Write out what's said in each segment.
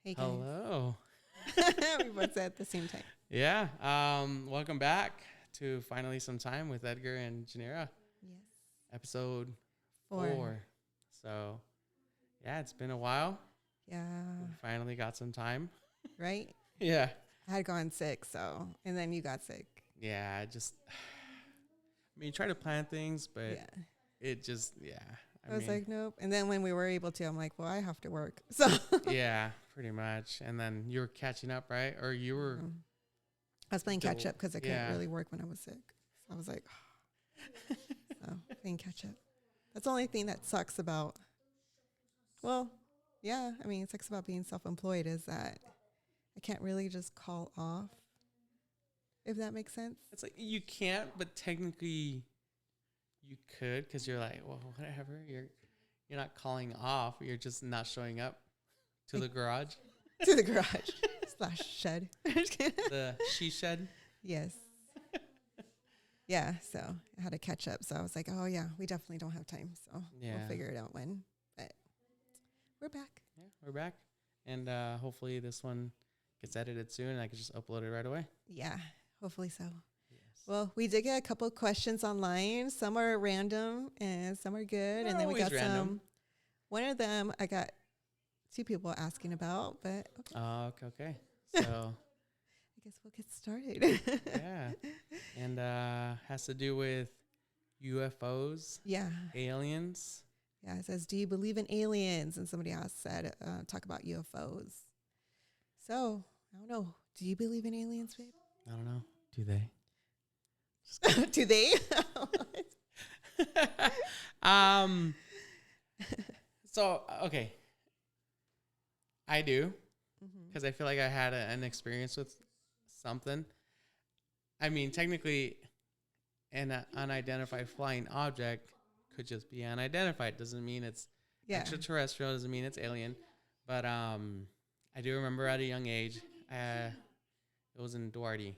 Hey guys. Hello. We both said at the same time. Yeah. Welcome back to Finally Some Time with Edgar and Janira, Yes. episode 4. 4. So, yeah, it's been a while. Yeah. We finally got some time. Right? Yeah. I had gone sick, and then you got sick. Yeah, I mean, try to plan things, but Yeah. it just, yeah. I was like, nope. And then when we were able to, I'm like, well, I have to work. So yeah, pretty much. And then you were catching up, right? Or you were. I was playing catch up because I couldn't Yeah. really work when I was sick. So I was like, so playing catch up. That's the only thing that sucks about, well, yeah, I mean, it sucks about being self-employed is that I can't really just call off, if that makes sense. It's like you can't, but technically you could because you're like, well, whatever. You're not calling off. You're just not showing up to the garage. To the garage / shed. The she shed. Yes. Yeah, so I had to catch up. So I was like, oh, yeah, we definitely don't have time. So we'll figure it out when. But we're back. Yeah, we're back. And hopefully this one gets edited soon and I can just upload it right away. Yeah, hopefully so. Yes. Well, we did get a couple of questions online. Some are random and some are good. They're and then we got random. some. One of them I got 2 people asking about, but okay. Okay. So I guess we'll get started. yeah. And has to do with UFOs, Yeah. aliens. Yeah, it says, do you believe in aliens? And somebody else said, talk about UFOs. So, I don't know. Do you believe in aliens, babe? I don't know. Do they? Do they? So, okay. I do. Because I feel like I had an experience with something. I mean, technically, an unidentified flying object could just be unidentified. Doesn't mean it's extraterrestrial. Doesn't mean it's alien. But I do remember at a young age, it was in Duarte.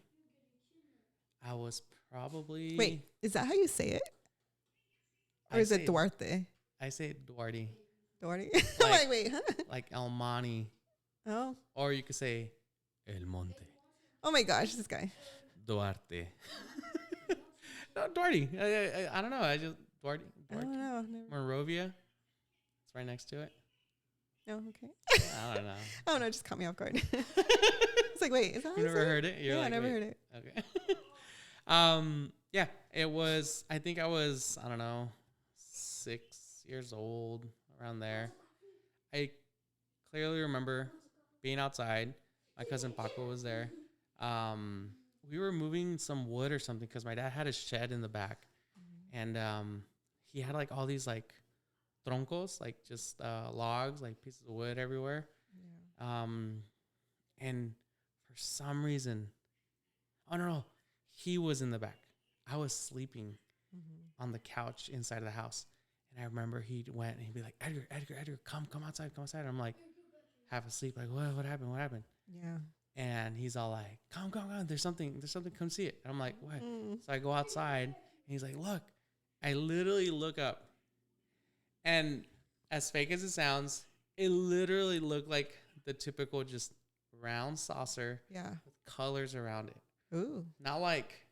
I was probably... Wait, is that how you say it? Or I is say it Duarte? I say Duarte. Duarte? Like- Like, wait, huh? Like El Monte. Oh. Or you could say El Monte. Oh my gosh, this guy. Duarte. No, Duarte. I don't know. Duarte. I don't know. Never. Monrovia. It's right next to it. No, okay. I don't know. I don't know, it just caught me off guard. It's like, wait, is that how You you never say it? heard it? You're Yeah, like, I never wait. heard it. Okay. Yeah, it was, I think I was, I don't know, 6 years old, around there. I clearly remember being outside. My cousin Paco was there. We were moving some wood or something because my dad had a shed in the back. And he had like all these like troncos, like just logs, like pieces of wood everywhere. Yeah. And for some reason, oh no, he was in the back. I was sleeping on the couch inside of the house. And I remember he went and he'd be like, Edgar, come outside. And I'm like, half asleep, like, what happened? Yeah. And he's all like, come, there's something, come see it. And I'm like, what? So I go outside and he's like, look. I literally look up. And as fake as it sounds, it literally looked like the typical just round saucer with colors around it. Ooh. Not like...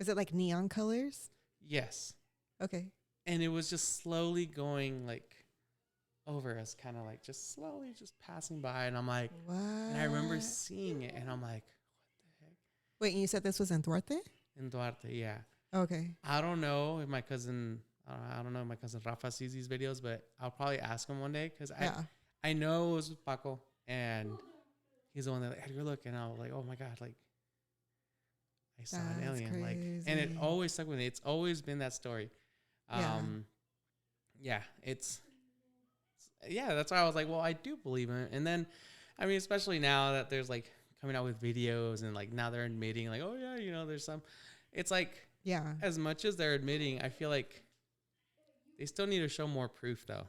Was it like neon colors? Yes. Okay. And it was just slowly going like over us, kind of like just slowly just passing by. And I'm like, what? And I remember seeing it and I'm like, what the heck? Wait, and you said this was in Duarte? In Duarte, yeah. Okay. I don't know if my cousin Rafa sees these videos, but I'll probably ask him one day because I know it was with Paco and he's the one that like, Edgar, look, and I was like, oh my God, like I saw an alien, crazy. like, and it always stuck with me. It's always been that story. That's why I was like, well, I do believe in it. And then, I mean, especially now that there's like coming out with videos and like now they're admitting like, oh yeah, there's some, it's like, as much as they're admitting, I feel like they still need to show more proof though.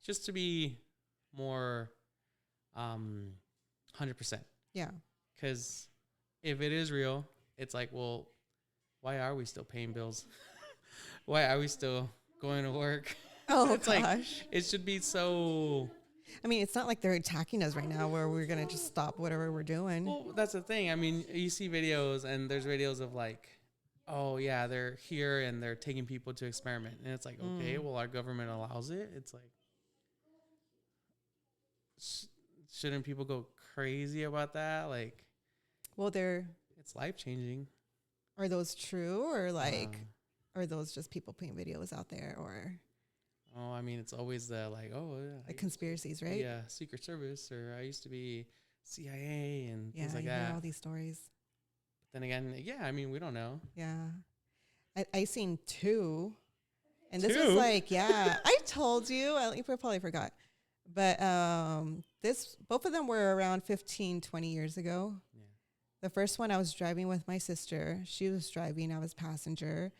Just to be more 100%. Yeah. Because if it is real, it's like, well, why are we still paying bills? Why are we still going to work? Oh, it's gosh. like, it should be so I mean, it's not like they're attacking us right now where we're going to just stop whatever we're doing. Well, that's the thing. I mean, you see videos, and there's videos of like, oh yeah, they're here and they're taking people to experiment, and it's like, okay, well, our government allows it. It's like, shouldn't people go crazy about that? Like, well, it's life changing. Are those true, or like, are those just people putting videos out there, or? Oh, I mean, it's always the like, oh, like conspiracies, right? Yeah, Secret Service, or I used to be CIA and things like you that. hear all these stories. But then again, yeah, I mean, we don't know. Yeah, I seen two, and this Two? was like, yeah, I told you. You probably forgot, but both of them were around 15, 20 years ago. Yeah. The first one, I was driving with my sister. She was driving. I was passenger.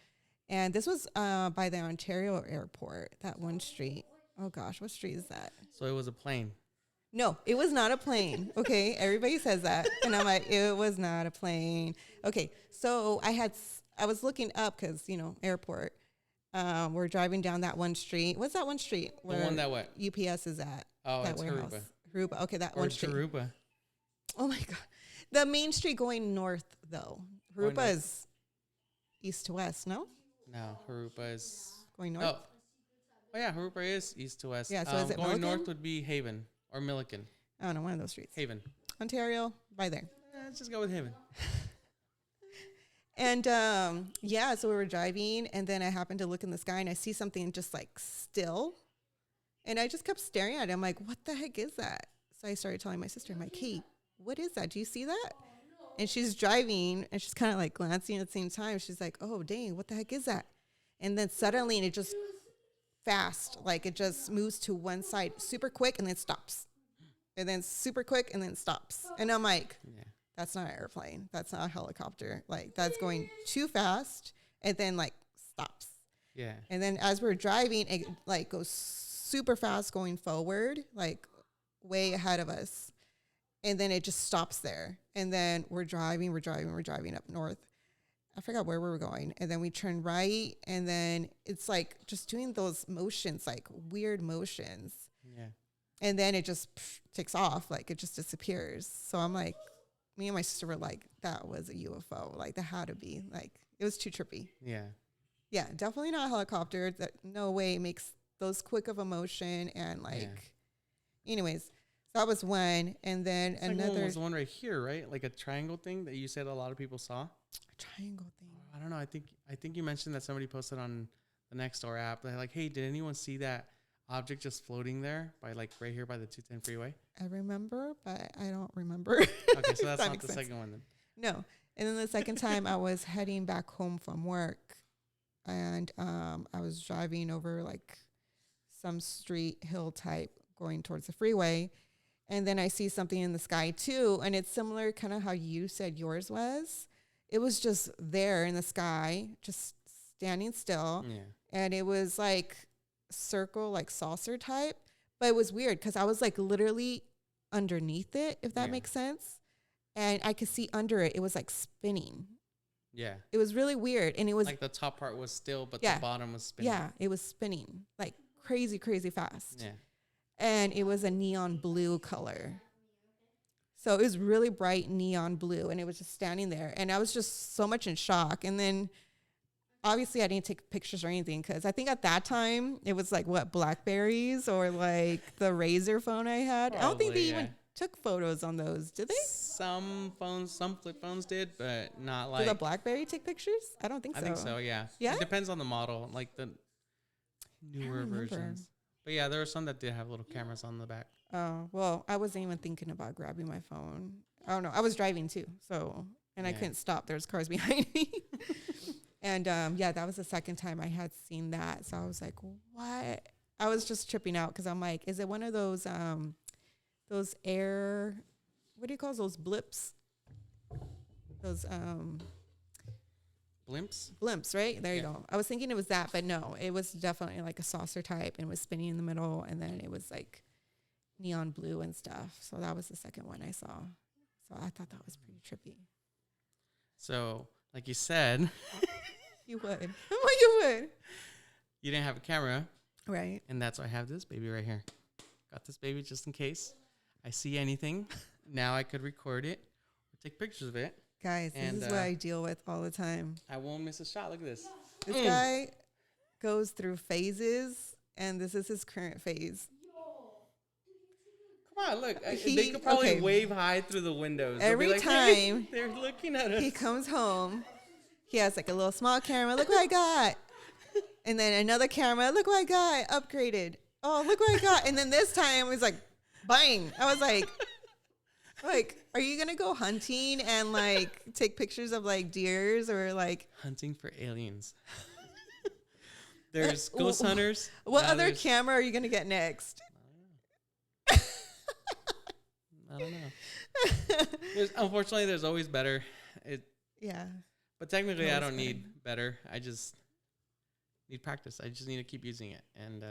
And this was by the Ontario airport, that one street. Oh, gosh, what street is that? So it was a plane. No, it was not a plane. Okay, everybody says that. And I'm like, it was not a plane. Okay, so I was looking up because, airport. We're driving down that one street. What's that one street? The one that what? UPS is at. Oh, that it's warehouse. Haruba. Okay, that one street. Haruba. Oh, my God. The main street going north, though. Haruba is east to west, no? No, Harupa is going north. Oh yeah, Harupa is east to west. Yeah, so is it going Milliken? north would be Haven or Milliken. I don't know, one of those streets. Haven. Ontario, by there. Let's just go with Haven. And so we were driving, and then I happened to look in the sky, and I see something just like still, and I just kept staring at it. I'm like, what the heck is that? So I started telling my sister, I'm like, hey, what is that? Do you see that? And she's driving, and she's kind of like glancing at the same time. She's like, oh, dang, what the heck is that? And then suddenly, and it just fast, like it just moves to one side super quick and then stops. And then super quick and then stops. And I'm like, that's not an airplane. That's not a helicopter. Like, that's going too fast and then like stops. Yeah. And then as we're driving, it like goes super fast going forward, like way ahead of us. And then it just stops there. And then we're driving up north. I forgot where we were going. And then we turn right. And then it's like just doing those motions, like weird motions. Yeah. And then it just takes off. Like it just disappears. So I'm like, me and my sister were like, that was a UFO. Like that had to be. Like it was too trippy. Yeah. Yeah, definitely not a helicopter. That no way makes those quick of a motion. And like, anyways. That was one, and then it's another. Like one was the one right here, right? Like a triangle thing that you said a lot of people saw. A triangle thing. I don't know. I think you mentioned that somebody posted on the Nextdoor app. They're like, hey, did anyone see that object just floating there by like right here by the 210 freeway? I remember, but I don't remember. Okay, so that's not the second one then. No, and then the second time I was heading back home from work, and I was driving over like some street hill type going towards the freeway. And then I see something in the sky too. And it's similar kind of how you said yours was. It was just there in the sky, just standing still. Yeah. And it was like circle, like saucer type. But it was weird because I was like literally underneath it, if that makes sense. And I could see under it, it was like spinning. Yeah. It was really weird. And it was like the top part was still, but the bottom was spinning. Yeah, it was spinning like crazy, crazy fast. Yeah. And it was a neon blue color. So it was really bright neon blue, and it was just standing there. And I was just so much in shock. And then obviously I didn't take pictures or anything because I think at that time it was like Blackberries or like the Razor phone I had. Probably, I don't think they even took photos on those, did they? Some phones, some flip phones did, but not like. Did the Blackberry take pictures? I don't think so. I think so, yeah. Yeah? It depends on the model, like the newer versions. But yeah, there were some that did have little cameras on the back. Oh, well, I wasn't even thinking about grabbing my phone. I don't know. I was driving too. So, and I couldn't stop. There's cars behind me. And that was the second time I had seen that. So I was like, what? I was just tripping out because I'm like, is it one of those air, what do you call those blips? Those Blimps, right? There you go. I was thinking it was that, but no, it was definitely like a saucer type and was spinning in the middle. And then it was like neon blue and stuff. So that was the second one I saw. So I thought that was pretty trippy. So, like you said. You would. Well, you would. You didn't have a camera. Right. And that's why I have this baby right here. got this baby just in case I see anything. Now I could record it or take pictures of it. Guys, this is what I deal with all the time. I won't miss a shot. Look at this. This guy goes through phases, and this is his current phase. Come on, look. They could probably wave hi through the windows. Every like, time hey, they're looking at us. He comes home, he has like a little small camera. Look what I got. And then another camera. Look what I got. Upgraded. Oh, look what I got. And then this time it was like, bang. I was like, are you going to go hunting and like take pictures of like deers or like hunting for aliens? There's ghost hunters. What other camera are you going to get next? I don't know. Unfortunately, there's always better. Yeah. But technically, I don't need better. I just need practice. I just need to keep using it. And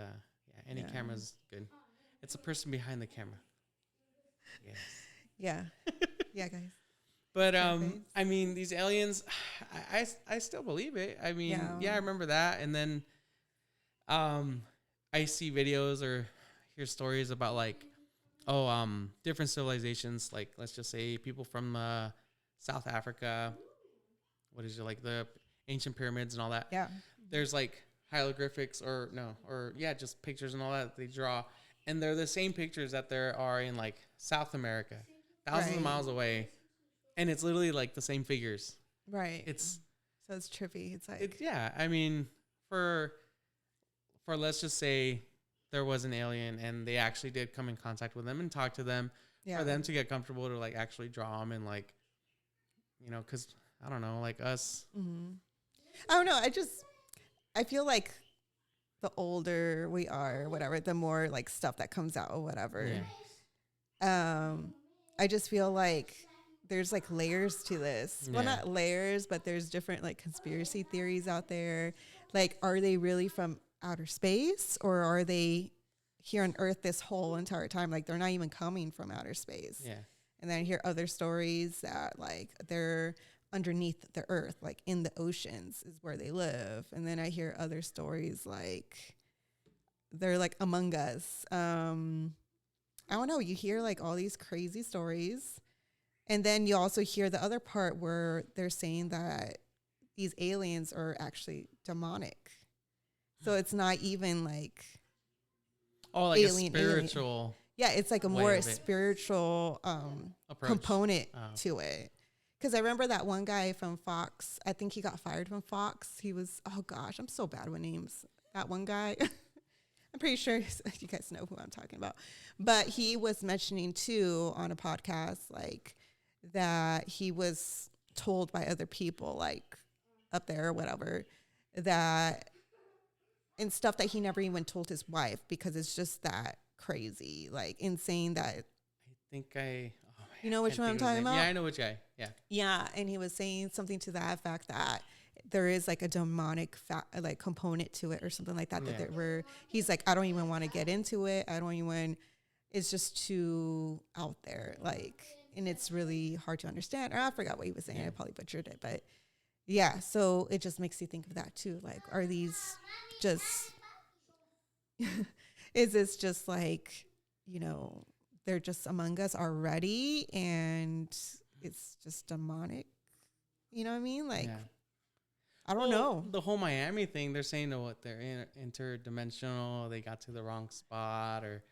any camera's good. It's a person behind the camera. Yes. Yeah. Yeah, guys. But I mean, these aliens, I still believe it. I mean, I remember that. And then I see videos or hear stories about like, different civilizations. Like, let's just say people from South Africa. What is it, like the ancient pyramids and all that? Yeah. There's like hieroglyphics just pictures and all that they draw. And they're the same pictures that there are in like South America, thousands of miles away. And it's literally like the same figures. Right. So it's trippy. It's like, I mean, for let's just say there was an alien and they actually did come in contact with them and talk to them for them to get comfortable to like actually draw them and like, cause I don't know, like us. Mm-hmm. I don't know. I feel like the older we are, whatever, the more like stuff that comes out or whatever. Yeah. I just feel like there's like layers to this. Yeah. Well, not layers, but there's different like conspiracy theories out there. Like, are they really from outer space or are they here on Earth this whole entire time? Like, they're not even coming from outer space. Yeah. And then I hear other stories that like they're underneath the earth, like in the oceans is where they live. And then I hear other stories like they're like among us. I don't know. You hear like all these crazy stories. And then you also hear the other part where they're saying that these aliens are actually demonic. So it's not even like like alien, a spiritual. Alien. Yeah, it's like a more spiritual component to it. Because I remember that one guy from Fox. I think he got fired from Fox. He was, oh gosh, I'm so bad with names. That one guy. I'm pretty sure you guys know who I'm talking about. But he was mentioning too on a podcast, like that he was told by other people, like up there or whatever, that and stuff that he never even told his wife because it's just that crazy, like insane that. I think you know which one I'm talking about? Yeah, I know which guy. Yeah. Yeah, and he was saying something to that fact that there is like a demonic like component to it or something like that. Yeah. That he's like, I don't even want to get into it. It's just too out there. like, and it's really hard to understand. Or I forgot what he was saying. I probably butchered it, but yeah. So it just makes you think of that too. Like, are these just, is this just like, they're just among us already and it's just demonic. You know what I mean? Like, I don't know. The whole Miami thing, they're saying they're interdimensional. They got to the wrong spot or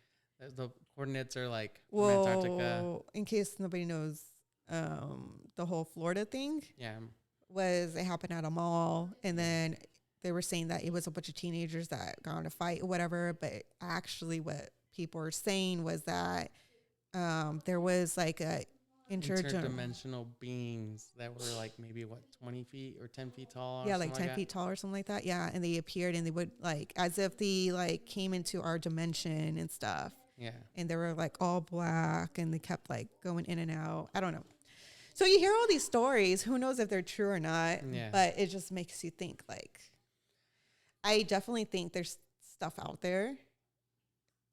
the coordinates are like from Antarctica. In case nobody knows, the whole Florida thing it happened at a mall. And then they were saying that it was a bunch of teenagers that got in a fight or whatever. But actually what people were saying was that there was like a interdimensional beings that were like maybe 20 feet or 10 feet tall. Yeah, like 10 feet tall or something like that. Yeah, and they appeared and they would like as if they like came into our dimension and stuff. Yeah, and they were like all black and they kept like going in and out. I don't know. So you hear all these stories. Who knows if they're true or not? Yeah. But it just makes you think. Like, I definitely think there's stuff out there.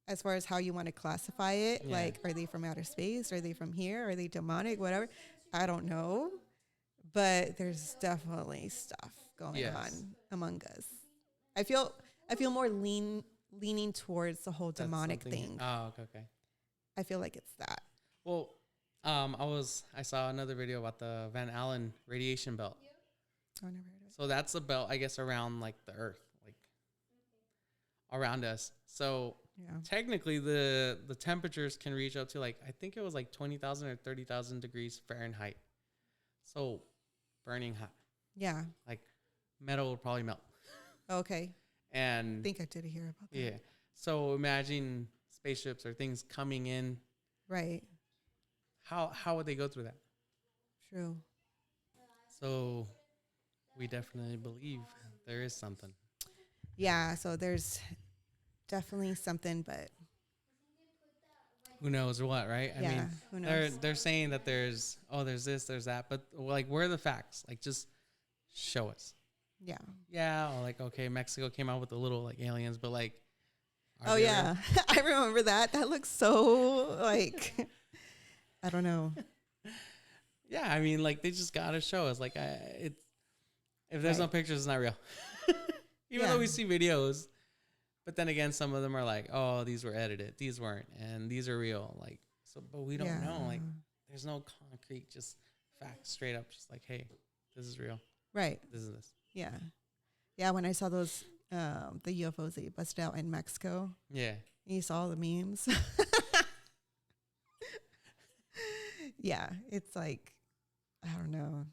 As far as how you want to classify it, like, are they from outer space? Are they from here? Are they demonic? Whatever. I don't know. But there's definitely stuff going on among us. I feel more leaning towards the whole demonic thing. Oh, okay. I feel like it's that. Well, I saw another video about the Van Allen radiation belt. I never heard of it. So that's a belt, I guess, around like the Earth, like around us. So technically, the temperatures can reach up to like, I think it was like 20,000 or 30,000 degrees Fahrenheit. So burning hot. Yeah. Like metal would probably melt. Okay. And I think I did hear about that. yeah. So imagine spaceships or things coming in. Right. How would they go through that? True. So we definitely believe there is something. Yeah. So there's definitely something, but who knows what, right? I mean, who knows? they're saying that there's this, there's that, but like, where are the facts? Like, just show us. Yeah. Yeah. Or like, okay, Mexico came out with the little like aliens, but like, oh yeah, I remember that. That looks so like, I don't know. Yeah, I mean, like, they just gotta show us. Like, if there's no pictures, it's not real. Even though we see videos, but then again, some of them are like, oh, these were edited, these weren't, and these are real. Like, so, but we don't know. Like, there's no concrete, just facts, straight up, just like, hey, this is real. Right. This is this. Yeah. Yeah. When I saw those, the UFOs that you busted out in Mexico. Yeah. And you saw all the memes. Yeah. It's like, I don't know.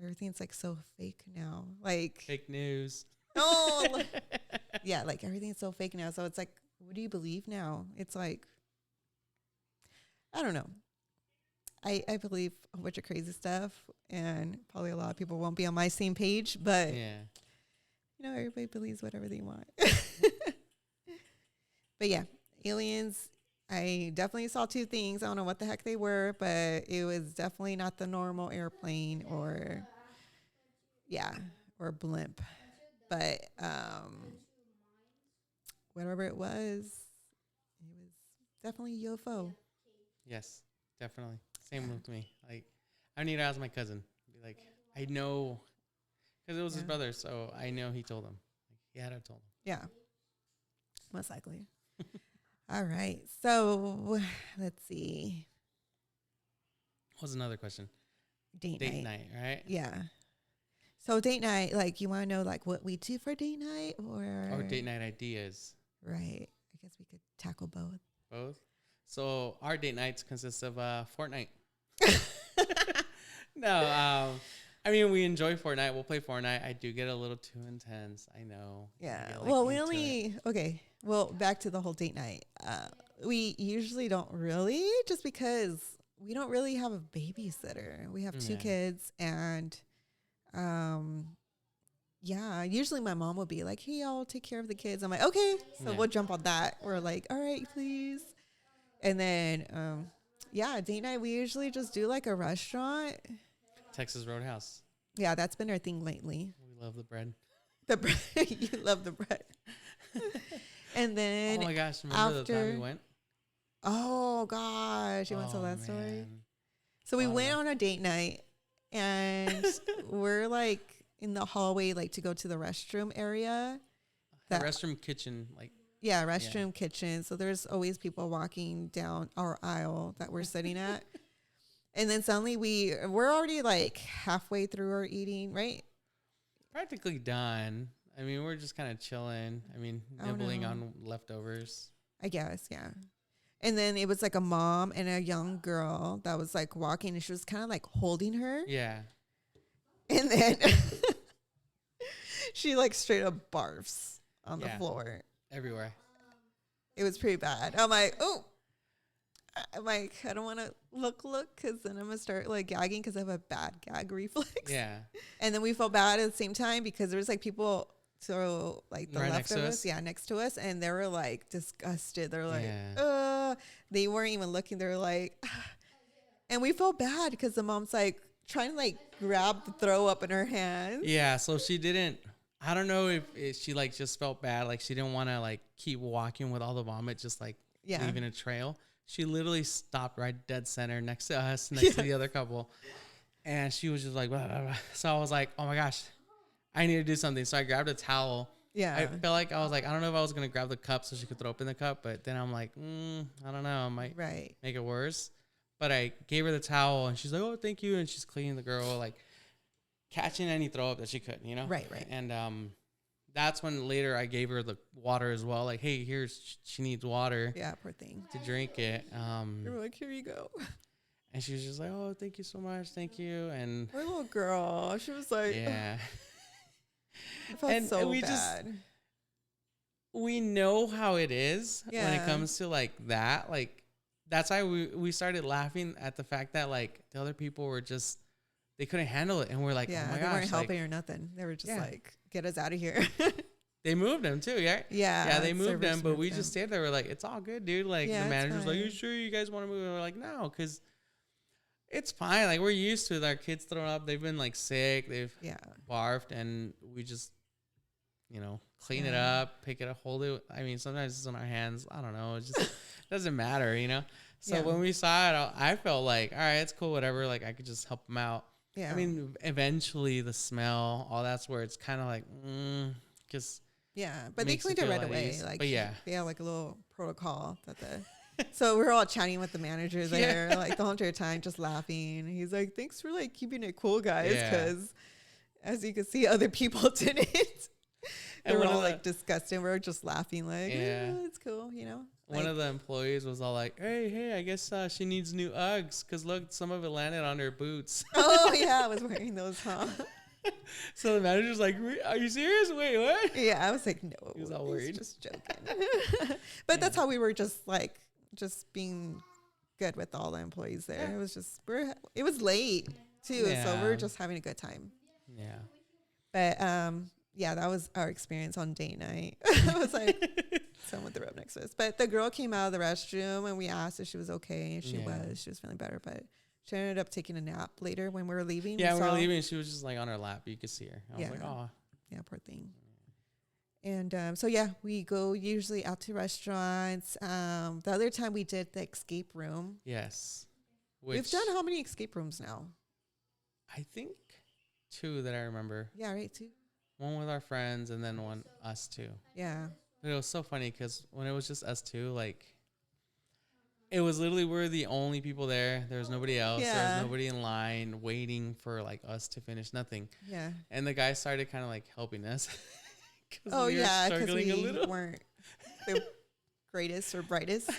Everything's like so fake now. Like fake news. Oh, yeah. Like everything's so fake now. So it's like, what do you believe now? It's like, I don't know. I believe a bunch of crazy stuff, and probably a lot of people won't be on my same page, but yeah, you know, everybody believes whatever they want. But yeah, aliens, I definitely saw two things. I don't know what the heck they were, but it was definitely not the normal airplane or blimp. But whatever it was definitely a UFO. Yes, definitely. Same with me. Like, I need to ask my cousin. Be like, I know, because it was his brother, so I know he told him. Like, he had to have told him. Yeah, most likely. All right, so let's see. What was another question? Date night, right? Yeah. So date night, like, you want to know like what we do for date night, or date night ideas? Right. I guess we could tackle both. Both. So our date nights consist of Fortnite. No, I mean, we enjoy Fortnite. We'll play Fortnite. I do get a little too intense. I know. Yeah. Get, like, well, we only okay. Well, back to the whole date night. We usually don't really, just because we don't really have a babysitter. We have two kids, and yeah. Usually, my mom will be like, "Hey, I'll take care of the kids." I'm like, "Okay," so we'll jump on that. We're like, "All right, please," and then date night. We usually just do like a restaurant. Texas Roadhouse. Yeah, that's been our thing lately. We love the bread. The bread. You love the bread. And then oh my gosh, remember the time we went? Oh gosh, you want to tell that story? So we went on a date night, and we're like in the hallway, like to go to the restroom area. The restroom kitchen, like. Yeah, restroom kitchen. So there's always people walking down our aisle that we're sitting at. And then suddenly we're already like halfway through our eating, right? Practically done. I mean, we're just kind of chilling. I mean, nibbling on leftovers. I guess, yeah. And then it was like a mom and a young girl that was like walking, and she was kind of like holding her. Yeah. And then she like straight up barfs on the floor. Everywhere. It was pretty bad. I'm like, oh. I'm like, I don't want to look, because then I'm going to start like gagging, because I have a bad gag reflex. Yeah. And then we felt bad at the same time, because there's like people, so like the right left of us, next to us. And they were like disgusted. They're like, they weren't even looking. They're like, and we felt bad because the mom's like trying to like grab the throw up in her hand. Yeah. So she didn't, I don't know if she like just felt bad. Like she didn't want to like keep walking with all the vomit, just like leaving a trail. She literally stopped right dead center next to us, next to the other couple. And she was just like, blah, blah, blah. So I was like, oh my gosh, I need to do something. So I grabbed a towel Yeah. I felt like I was like, I don't know if I was gonna grab the cup so she could throw up in the cup, but then I'm like, I don't know, I might make it worse. But I gave her the towel and she's like, oh, thank you, and she's cleaning the girl, like catching any throw up that she could, you know. Right. And that's when later I gave her the water as well. Like, hey, she needs water. Yeah, poor thing. To drink it. You were like, here you go. And she was just like, oh, thank you so much. Thank you. And my little girl, she was like, yeah. I felt so bad. We know how it is when it comes to like that. Like, that's why we started laughing at the fact that like the other people were just, they couldn't handle it. And we're like, oh my gosh. They weren't helping or nothing. They were just like, get us out of here. They moved him too, yeah? Yeah, they moved him, but we just stayed there. We're like, it's all good, dude. Like, the manager's like, you sure you guys want to move? And we're like, no, because it's fine. Like, we're used to it. Our kids throwing up. They've been, like, sick. They've barfed, and we just, clean it up, pick it up, hold it. I mean, sometimes it's on our hands. I don't know. It just doesn't matter, So when we saw it, I felt like, all right, it's cool, whatever. Like, I could just help them out. Yeah. I mean, eventually the smell, all that's where it's kind of like, because... Yeah, but they cleaned it right away. Like, but yeah, they had like a little protocol that so we were all chatting with the manager there, like the whole entire time, just laughing. He's like, "Thanks for like keeping it cool, guys," because as you can see, other people didn't. They were all like disgusted. We were just laughing, like, it's cool, One of the employees was all like, "Hey, I guess she needs new Uggs because look, some of it landed on her boots." Oh yeah, I was wearing those, huh? So the manager's like, are you serious? Wait, what? Yeah, I was like, no. He was all worried. Just joking. But that's how we were just being good with all the employees there. Yeah. It was just, it was late too. Yeah. So we were just having a good time. Yeah. But that was our experience on date night. I was like, someone threw up next to us. But the girl came out of the restroom and we asked if she was okay. And she was feeling better, but she ended up taking a nap later when we were leaving. Yeah, we were leaving. She was just like on her lap. You could see her. I was like, oh. Yeah, poor thing. And we go usually out to restaurants. The other time we did the escape room. Yes. We've done how many escape rooms now? I think 2 that I remember. Yeah, right, 2. One with our friends and then one us 2. Yeah. But it was so funny because when it was just us 2, like, it was literally, we're the only people there. There was nobody else. Yeah. There was nobody in line waiting for like us to finish, nothing. Yeah. And the guy started kind of like helping us. Oh we yeah, because we weren't the greatest or brightest.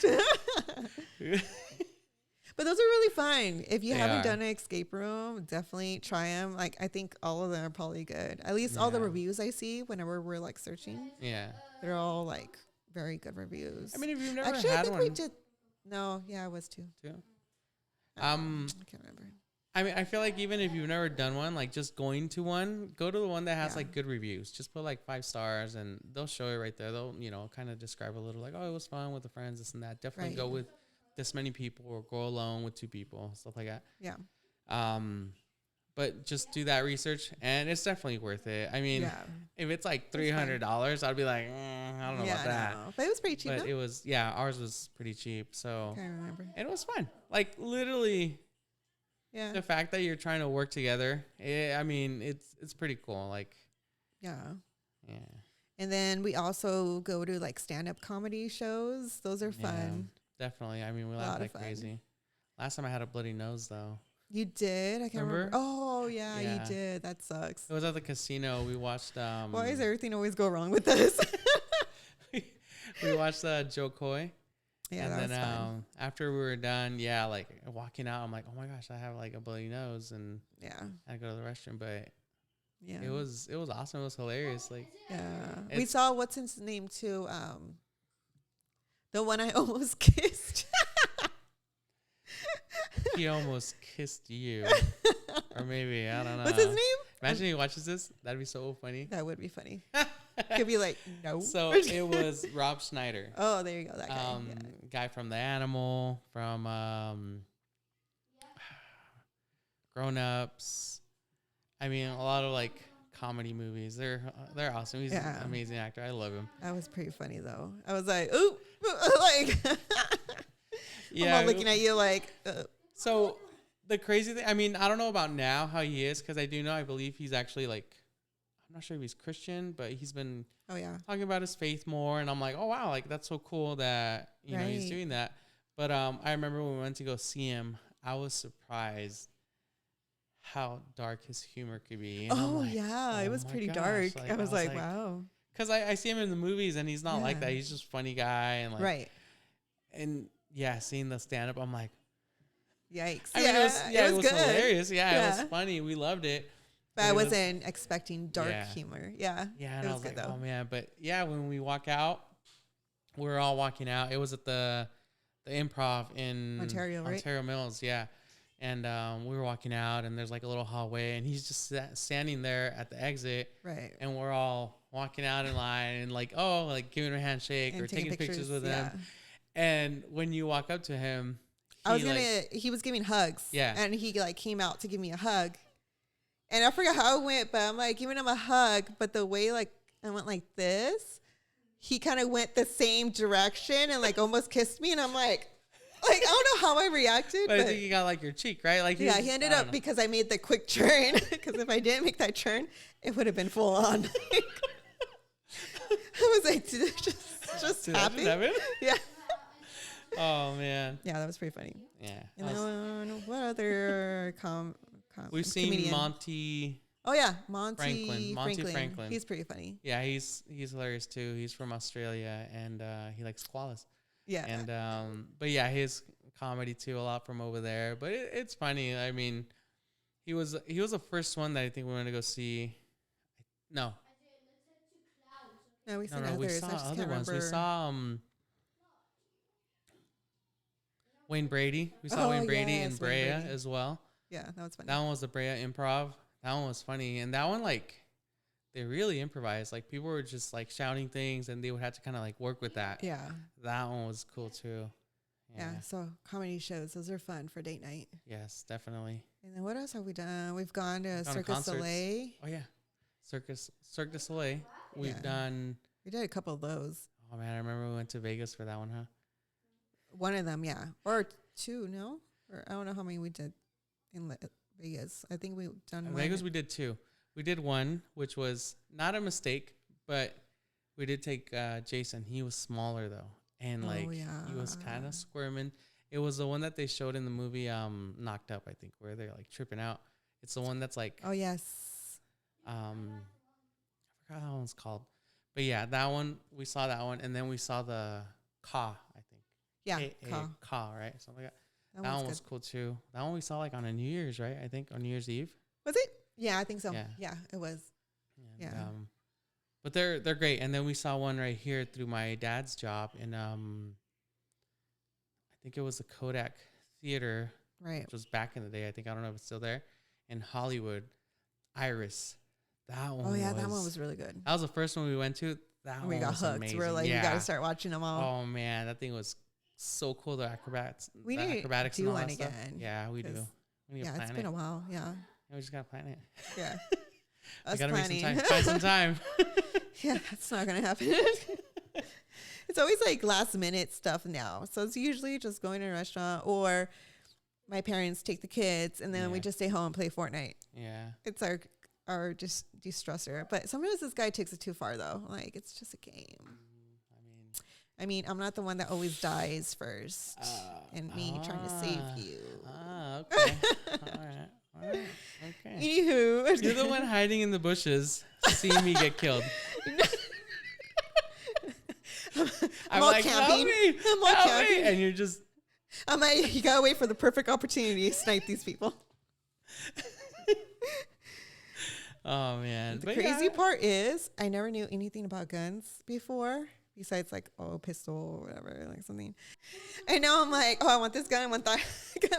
But those are really fun. If you haven't done an escape room, definitely try them. Like, I think all of them are probably good. At least all the reviews I see whenever we're like searching. Yeah. They're all like very good reviews. I mean, if you've never Actually, had I think one. we did. No, yeah, it was 2. 2? I can't remember. I mean, I feel like even if you've never done one, like just going to one, go to the one that has like good reviews. Just put like 5 stars and they'll show you right there. They'll, kind of describe a little like, oh, it was fun with the friends, this and that. Definitely go with this many people or go alone with 2 people, stuff like that. Yeah. But just do that research and it's definitely worth it. I mean, if it's like $300, I'd be like, I don't know about that. But it was pretty cheap. But it was, ours was pretty cheap. So, I remember. And it was fun. Like literally. Yeah. The fact that you're trying to work together, I mean, it's pretty cool. Like, yeah. And then we also go to like stand-up comedy shows. Those are fun. Definitely. I mean, we laughed like crazy. Last time I had a bloody nose though. You did? I can't remember. Oh yeah, you did. That sucks. It was at the casino. We watched. Why does everything always go wrong with us? we watched Joe Coy. Yeah, and that then was fun. after we were done, like walking out, I'm like, oh my gosh, I have like a bloody nose, and I go to the restroom, but it was awesome. It was hilarious. Like we saw what's his name too. The one I almost kissed. He almost kissed you, or maybe I don't know. What's his name? Imagine he watches this. That'd be so funny. That would be funny. Could be like, no. So it was Rob Schneider. Oh, there you go. That guy. Guy from The Animal, from Grown Ups. I mean, a lot of like comedy movies. They're awesome. He's an amazing actor. I love him. That was pretty funny though. I was like, ooh, like, I'm all looking at you like. So the crazy thing, I mean, I don't know about now how he is, because I believe he's actually like I'm not sure if he's Christian, but he's been talking about his faith more. And I'm like, oh, wow, like that's so cool that, you know, he's doing that. But I remember when we went to go see him, I was surprised how dark his humor could be. And it was pretty dark. Like, I was like, wow. Because I see him in the movies and he's not like that. He's just a funny guy. And like, and seeing the stand-up, I'm like, yikes. I mean, it was hilarious. Yeah, it was funny. We loved it. But I wasn't expecting dark humor. Yeah. Yeah, and I was like, oh, man. But, when we walk out, we're all walking out. It was at the Improv in Ontario, right? Ontario Mills, And we were walking out, and there's like a little hallway, and he's just standing there at the exit. Right. And we're all walking out in line and like, giving him a handshake or taking pictures with him. And when you walk up to him, he was giving hugs. Yeah. And he like came out to give me a hug. And I forgot how it went, but I'm like giving him a hug. But the way like I went like this, he kind of went the same direction and like almost kissed me. And I'm like I don't know how I reacted. But I think you got like your cheek, right? Like he ended up because I made the quick turn. Because if I didn't make that turn, it would have been full on. I was like, did it just happen? Yeah. Oh man. Yeah, that was pretty funny. Yeah. And then what other we've seen comedian? Monty. Oh yeah, Monty Franklin. He's pretty funny. Yeah, he's hilarious too. He's from Australia and he likes koalas. Yeah. And but his comedy too, a lot from over there. But it's funny. I mean, he was the first one that I think we went to go see. No. No, we saw others. We saw other ones. We saw Wayne Brady. We saw Wayne Brady in Brea as well. Yeah, that was funny. That one was the Brea Improv. That one was funny. And that one, like, they really improvised. Like, people were just, like, shouting things, and they would have to kind of, like, work with that. Yeah. That one was cool, too. Yeah, so comedy shows, those are fun for date night. Yes, definitely. And then what else have we done? We've gone to Cirque du Soleil. Oh, yeah. Cirque du Soleil. We did a couple of those. Oh, man, I remember we went to Vegas for that one, huh? One of them, yeah. Or two, no? Or I don't know how many we did in Vegas. I think we've done in Vegas, we did two. We did one, which was not a mistake, but we did take Jason. He was smaller, though. And, he was kind of squirming. It was the one that they showed in the movie Knocked Up, I think, where they're, like, tripping out. It's the one that's, like... Oh, yes. I forgot how that one's called. But, yeah, that one, we saw that one. And then we saw the Ka, I think. Yeah, Ka, right? Something like that. That one was cool, too. That one we saw, like, on a New Year's, right? I think, on New Year's Eve. Was it? Yeah, I think so. Yeah, it was. And, but they're great. And then we saw one right here through my dad's job in I think it was the Kodak Theater, right? Which was back in the day. I think I don't know if it's still there in Hollywood. Iris, that one. Oh yeah, that one was really good. That was the first one we went to. That one we got was hooked. Amazing. We're like, we got to start watching them all. Oh man, that thing was so cool. The acrobatics. We need acrobatics to do one again. Yeah, we do. We need to plan it's been a while. Yeah. We just gotta plan it. Yeah. We gotta make some time. Find some time. Yeah, that's not gonna happen. It's always like last minute stuff now. So it's usually just going to a restaurant or my parents take the kids and then we just stay home and play Fortnite. Yeah. It's our just de-stressor. But sometimes this guy takes it too far though. Like it's just a game. I mean, I'm not the one that always dies first and me trying to save you. Okay. All right. Okay. Anywho. You're the one hiding in the bushes seeing me get killed. I'm all like, camping. I'm all camping. And you're just... I'm like, you gotta wait for the perfect opportunity to snipe these people. Oh, man. The crazy part is I never knew anything about guns before. Besides like, pistol or whatever, like something. And now I'm like, I want this gun. I want that.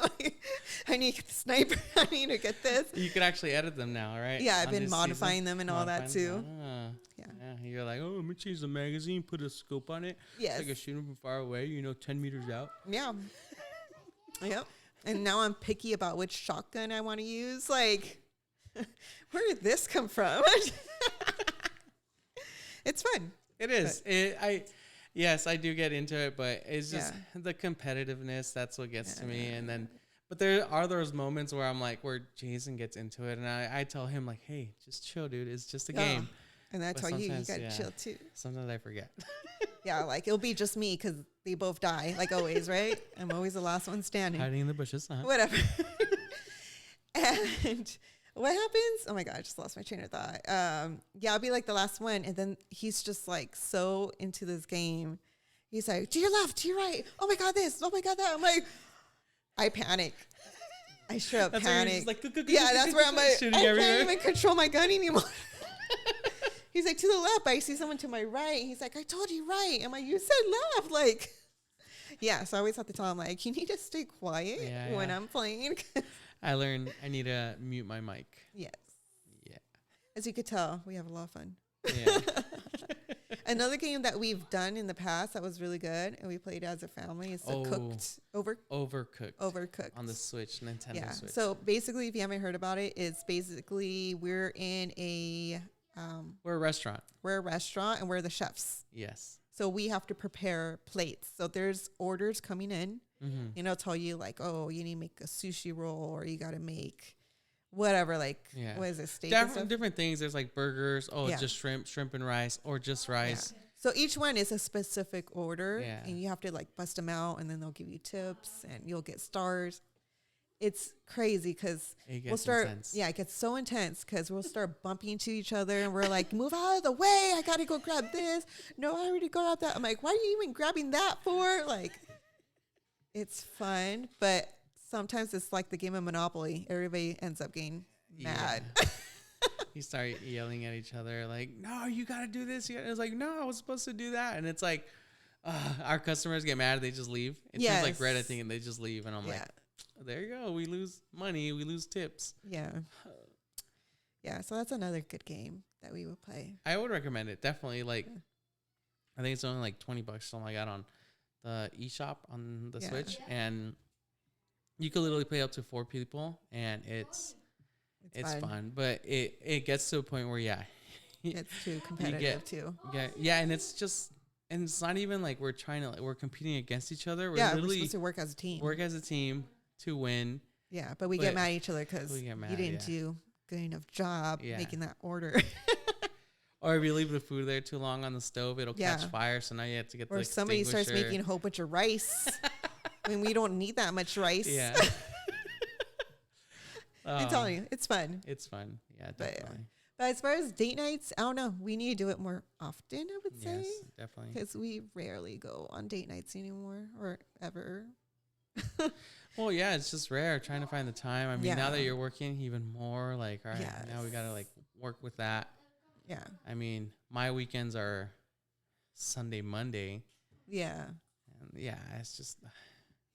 Like, I need to get the sniper. I need to get this. You could actually edit them now, right? Yeah, I've been modifying them and all that too. Yeah. You're like, I'm going to change the magazine, put a scope on it. Yes. So I can shoot them from far away, 10 meters out. Yeah. Yep. And now I'm picky about which shotgun I want to use. Like, where did this come from? It's fun. It is. Yes, I do get into it, but it's just the competitiveness. That's what gets to me. And then, But there are those moments where I'm like, where Jason gets into it, and I tell him like, hey, just chill, dude. It's just a game. And I tell you gotta chill too. Sometimes I forget. Yeah, like it'll be just me because they both die, like always, right? I'm always the last one standing. Hiding in the bushes. Whatever. And what happens? Oh my God, I just lost my train of thought. Yeah, I'll be like the last one. And then he's just like so into this game. He's like, to your left, to your right. Oh my God, this. Oh my God, that. I'm like, I panic. I straight up panic. Like, yeah, that's where I'm like, I can't even control my gun anymore. He's like, to the left. I see someone to my right. He's like, I told you right. I'm like, you said left. Like, yeah. So I always have to tell him, like, you need to stay quiet when I'm playing. I learned I need to mute my mic. Yes. Yeah. As you could tell, we have a lot of fun. Yeah. Another game that we've done in the past that was really good and we played as a family is Overcooked on the Switch, Nintendo Switch. So basically, if you haven't heard about it, it's basically we're in a we're a restaurant. We're a restaurant and we're the chefs. Yes. So we have to prepare plates. So there's orders coming in. Mm-hmm. And it'll tell you like, oh, you need to make a sushi roll or you got to make whatever, like, what is it, steak different things. There's like burgers, just shrimp and rice, or just rice. Yeah. So each one is a specific order, and you have to like bust them out, and then they'll give you tips, and you'll get stars. It's crazy because we'll start, intense. Yeah, it gets so intense because we'll start bumping into each other, and we're like, move out of the way, I gotta go grab this. No, I already got that. I'm like, why are you even grabbing that for? Like, it's fun, but sometimes it's like the game of Monopoly. Everybody ends up getting mad. You start yelling at each other like, no, you got to do this. It's like, no, I was supposed to do that. And it's like, our customers get mad. They just leave. It turns like red, I think, and they just leave. And I'm like, there you go. We lose money. We lose tips. Yeah. Yeah. So that's another good game that we would play. I would recommend it. Definitely. Like, I think it's only like $20 or something like that on the eShop on the Switch. And you could literally play up to 4 people, and it's fun. But it gets to a point where it's too competitive too. Yeah, and it's just, and it's not even like we're trying to, like, we're competing against each other. We're literally supposed to work as a team to win. Yeah, but we get mad at each other because you didn't do good enough job making that order. Or if you leave the food there too long on the stove, it'll catch fire. So now you have to get or somebody starts making a whole bunch of rice. I mean, we don't need that much rice. Yeah. I'm telling you, it's fun. It's fun. Yeah, definitely. But as far as date nights, I don't know. We need to do it more often, I would say. Yes, definitely. Because we rarely go on date nights anymore or ever. Well, yeah, it's just rare trying to find the time. I mean, now that you're working even more, like, all right, now we got to, like, work with that. Yeah. I mean, my weekends are Sunday, Monday. Yeah. And yeah, it's just...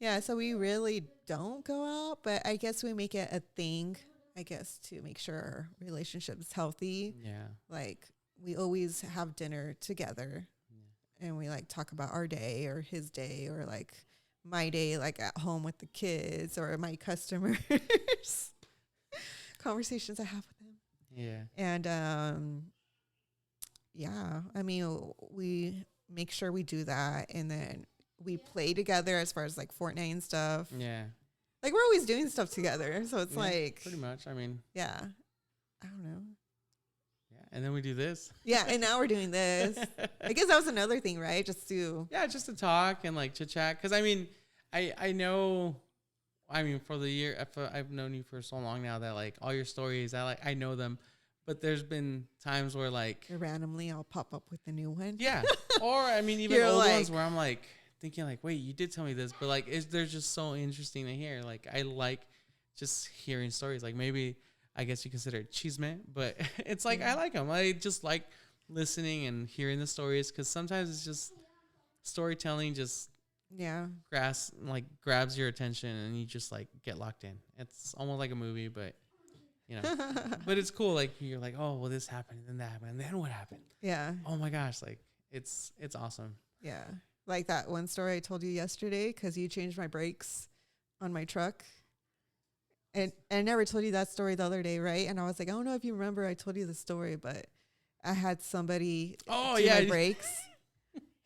Yeah, so we really don't go out, but I guess we make it a thing, I guess, to make sure our relationship is healthy. Yeah. Like, we always have dinner together, and we, like, talk about our day or his day or, like, my day, like, at home with the kids or my customers. Conversations I have with them. Yeah. And, yeah, I mean, we make sure we do that, and then we play together as far as like Fortnite and stuff. Yeah. Like we're always doing stuff together. So it's like. Pretty much. I mean. Yeah. I don't know. Yeah. And then we do this. Yeah. And now we're doing this. I guess that was another thing, right? Just to. Yeah. Just to talk and like chit chat. Cause I mean, I know, I mean, for the year, I've known you for so long now that like all your stories, I know them. But there's been times where like. Randomly I'll pop up with a new one. Yeah. Or I mean, even old ones where I'm like. Thinking like, wait, you did tell me this, but like, they're just so interesting to hear. Like, I like just hearing stories. Like, maybe I guess you consider it cheeseman, but it's like I like them. I just like listening and hearing the stories because sometimes it's just storytelling. Just grabs your attention and you just like get locked in. It's almost like a movie, but you know, but it's cool. Like you're like, oh, well, this happened, and then that happened, and then what happened? Yeah. Oh my gosh, like it's awesome. Yeah. Like that one story I told you yesterday, because you changed my brakes on my truck. And I never told you that story the other day, right? And I was like, I don't know if you remember I told you the story, but I had somebody do my brakes.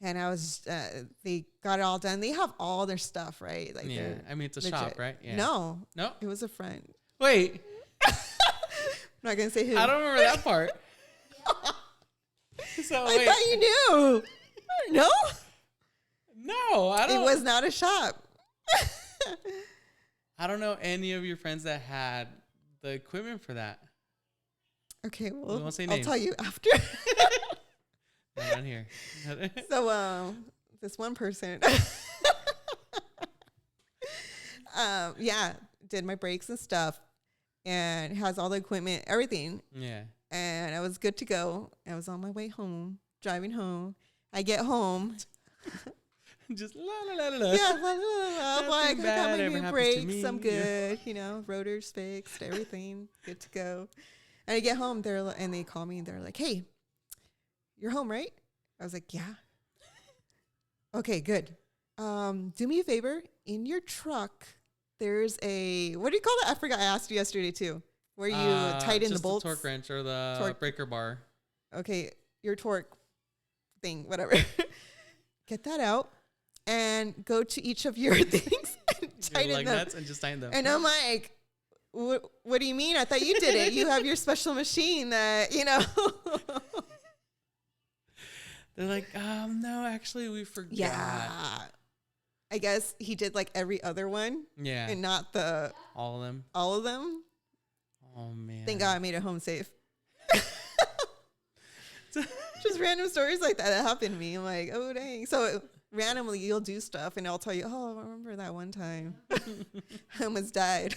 And I was, they got it all done. They have all their stuff, right? Like, Yeah. I mean, it's a legit. shop, right? Yeah. No. No? It was a friend. Wait. I'm not going to say who. I don't remember that part. So, I thought you knew. No? No, I don't. It was not a shop. I don't know any of your friends that had the equipment for that. Okay, We well, won't say I'll names. tell you after. Not on here. So, this one person, yeah, did my brakes and stuff, and has all the equipment, everything. Yeah. And I was good to go. I was on my way home, driving home. I get home. Just la la la la. Yeah, la, la, la, la. Like, I got my ever new happens to brakes. me. I'm good. You know, rotors fixed, everything good to go. And I get home, and they call me, and they're like, "Hey, you're home, right?" I was like, "Yeah." Okay, good. Do me a favor. In your truck, there's a, what do you call that? I forgot. I asked you yesterday too. Where you tighten the bolts. The torque wrench or the breaker bar. Okay, your torque thing, whatever. Get that out and go to each of your things and tighten like them. nuts and just tighten them. And I'm like, what do you mean? I thought you did it. You have your special machine that, you know. They're like, no, actually, we forgot. Yeah. I guess he did like every other one. Yeah. And not all of them. all of them. Oh, man. Thank God I made it home safe. Just random stories like that happened to me. I'm like, oh, dang. So randomly you'll do stuff and I'll tell you, oh, I remember that one time. I almost died.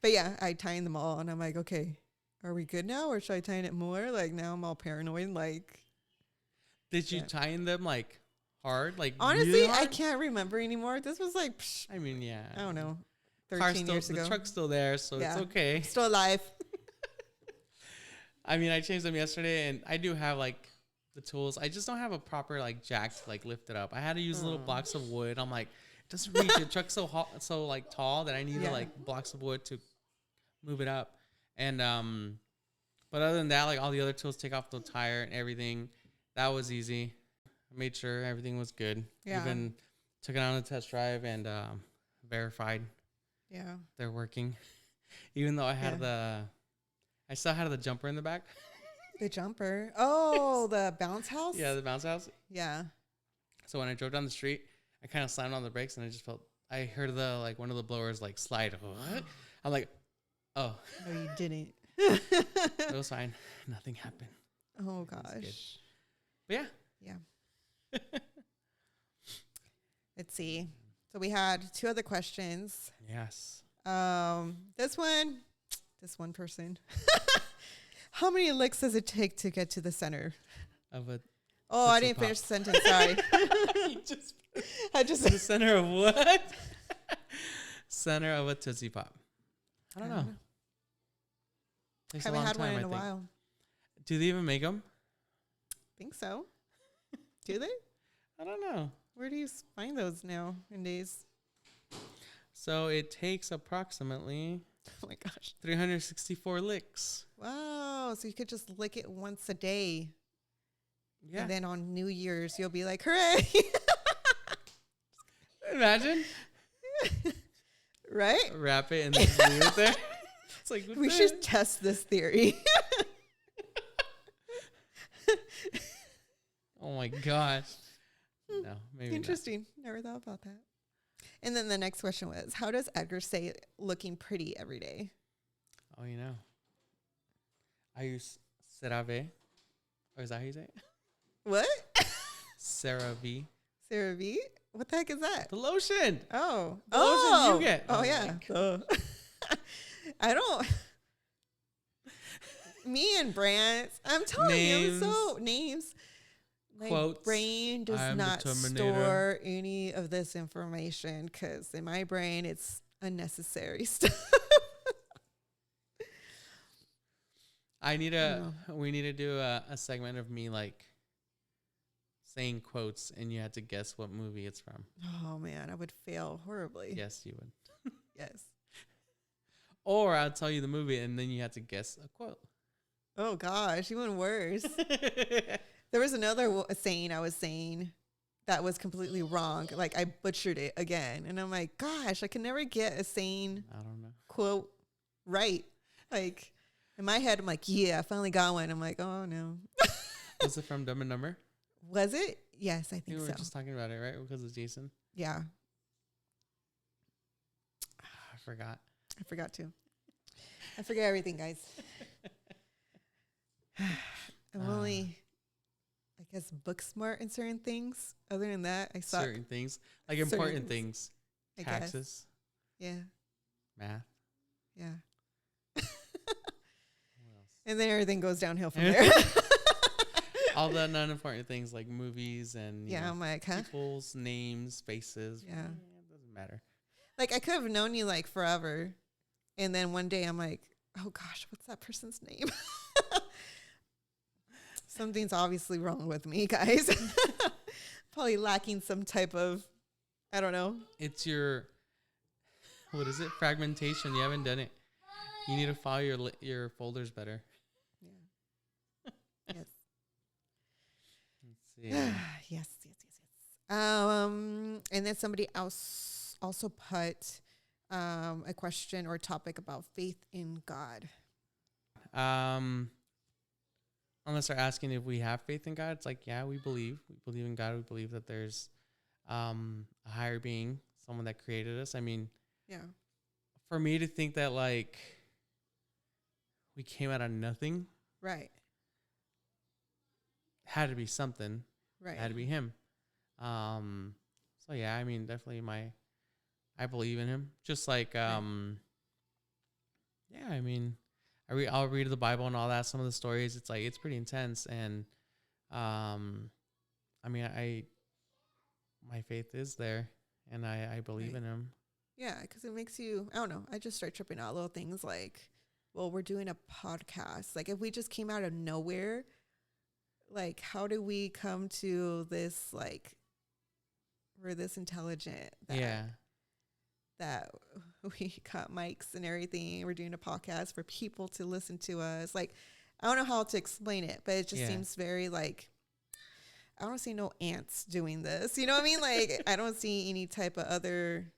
But yeah, I tightened them all and I'm like, okay, are we good now or should I tighten it more? Like now I'm all paranoid. Like, did you tighten them like hard? Like honestly, really hard? I can't remember anymore. This was like, I mean, yeah. I don't know, 13 years ago. The truck's still there, so Yeah. it's okay. Still alive. I mean, I changed them yesterday, and I do have like the tools. I just don't have a proper like jack to like lift it up. I had to use little blocks of wood. I'm like, it doesn't reach. The truck's so like tall that I need like blocks of wood to move it up. And but other than that, like all the other tools, take off the tire and everything. That was easy. I made sure everything was good. Yeah. Even took it on a test drive and verified Yeah. they're working. Even though I had I still had the jumper in the back. The jumper. Oh, the bounce house? Yeah, the bounce house. Yeah. So when I drove down the street, I kind of slammed on the brakes and I just felt, I heard the, like one of the blowers like slide. What? I'm like, oh. No, you didn't. It was fine. Nothing happened. Oh, gosh. But yeah. Yeah. Let's see. So we had 2 other questions. Yes. This one person. How many licks does it take to get to the center? Of a Oh, I Tootsie didn't Pop. finish the sentence. Sorry. I just the center of what? Center of a Tootsie Pop. I don't know. Takes a haven't long had one time, in I a think. while. Do they even make them? Think so. Do they? I don't know. Where do you find those nowadays? So it takes approximately Oh my gosh. 364 licks. Wow. So you could just lick it once a day. Yeah. And then on New Year's, you'll be like, hooray. Imagine. Right? Wrap it and then just leave it there. It's like, We should test this theory. Oh my gosh. No, maybe Interesting. Never thought about that. And then the next question was, how does Edgar say looking pretty every day? not. Oh, you know. I use CeraVe. Or is that how you say it? What? CeraVe. CeraVe? What the heck is that? The lotion. Oh. The lotion you get. Oh, Oh, yeah. I don't. Me and brands. I'm telling you. So, names. My Quotes. brain does I'm the not Terminator. store any of this information because in my brain, it's unnecessary stuff. We need to do a segment of me like saying quotes and you had to guess what movie it's from. Oh, man. I would fail horribly. Yes, you would. Yes. Or I'll tell you the movie and then you have to guess a quote. Oh, gosh. Even worse. There was another saying I was saying that was completely wrong. Like I butchered it again. And I'm like, gosh, I can never get a saying I don't know. quote right. Like in my head, I'm like, yeah, I finally got one. I'm like, oh no. Was it from Dumb and Dumber? Was it? Yes, I think We were so. just talking about it, right? Because of Jason. Yeah. I forgot. I forgot to. I forget everything, guys. I'm only, I guess, book smart in certain things. Other than that, I suck. Certain things. Like important things. I guess. Taxes. Yeah. Math. Yeah. What else? And then everything goes downhill from there. All the non-important things like movies and yeah, I'm like, huh? people's names, faces. Yeah. It doesn't matter. Like I could have known you like forever. And then one day I'm like, oh gosh, what's that person's name? Something's obviously wrong with me, guys. Probably lacking some type of, I don't know. It's your, what is it? Fragmentation. You haven't done it. You need to file your folders better. Yeah. Yes. Let's see. Yes. And then somebody else also put a question or topic about faith in God. Unless they're asking if we have faith in God, it's like, yeah, we believe in God. We believe that there's a higher being, someone that created us. I mean, yeah, for me to think that like we came out of nothing, right, had to be something, right, had to be him. So yeah, I mean, definitely I believe in him. Just like yeah, I mean, I'll read the Bible and all that. Some of the stories, it's like it's pretty intense, and I mean, my faith is there, and I believe in him. Yeah, because it makes you, I don't know, I just start tripping out little things like, well, we're doing a podcast. Like if we just came out of nowhere, like how do we come to this, like we're this intelligent that we got mics and everything. We're doing a podcast for people to listen to us. Like, I don't know how to explain it, but it just seems very like, I don't see no ants doing this. You know what I mean? Like, I don't see any type of other,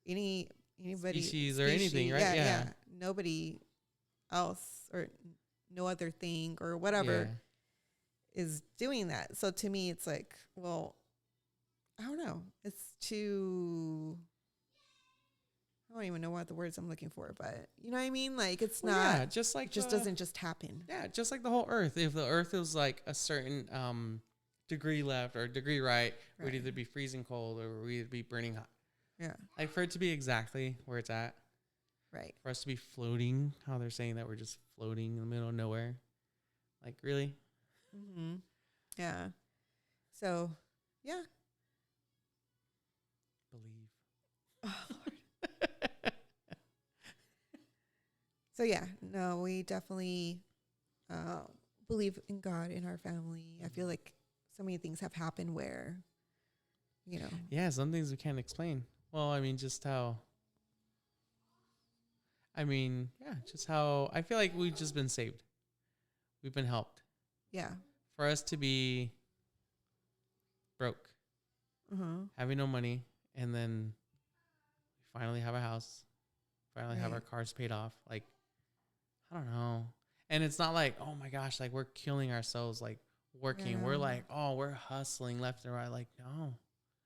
anybody. Species or anything, right? Yeah. Nobody else or no other thing or whatever is doing that. So to me, it's like, well, I don't know. It's too, I don't even know what the words I'm looking for, but you know what I mean? Like it's not, yeah, just like it just doesn't just happen. Yeah, just like the whole earth. If the earth was like a certain degree left or degree right, we'd either be freezing cold or we'd be burning hot. Yeah. Like for it to be exactly where it's at. Right. For us to be floating, how they're saying that we're just floating in the middle of nowhere. Like really? Mm-hmm. Yeah. So, yeah. Believe. Oh, Lord. So yeah, no, we definitely believe in God in our family. I feel like so many things have happened where, you know. Yeah, some things we can't explain. Well, I mean, just how. I mean, yeah, just how I feel like we've just been saved. We've been helped. Yeah. For us to be broke, having no money, and then we finally have a house, finally have our cars paid off. Like, I don't know. And it's not like, oh my gosh, like we're killing ourselves, like working. We're like, oh, we're hustling left and right. Like, no.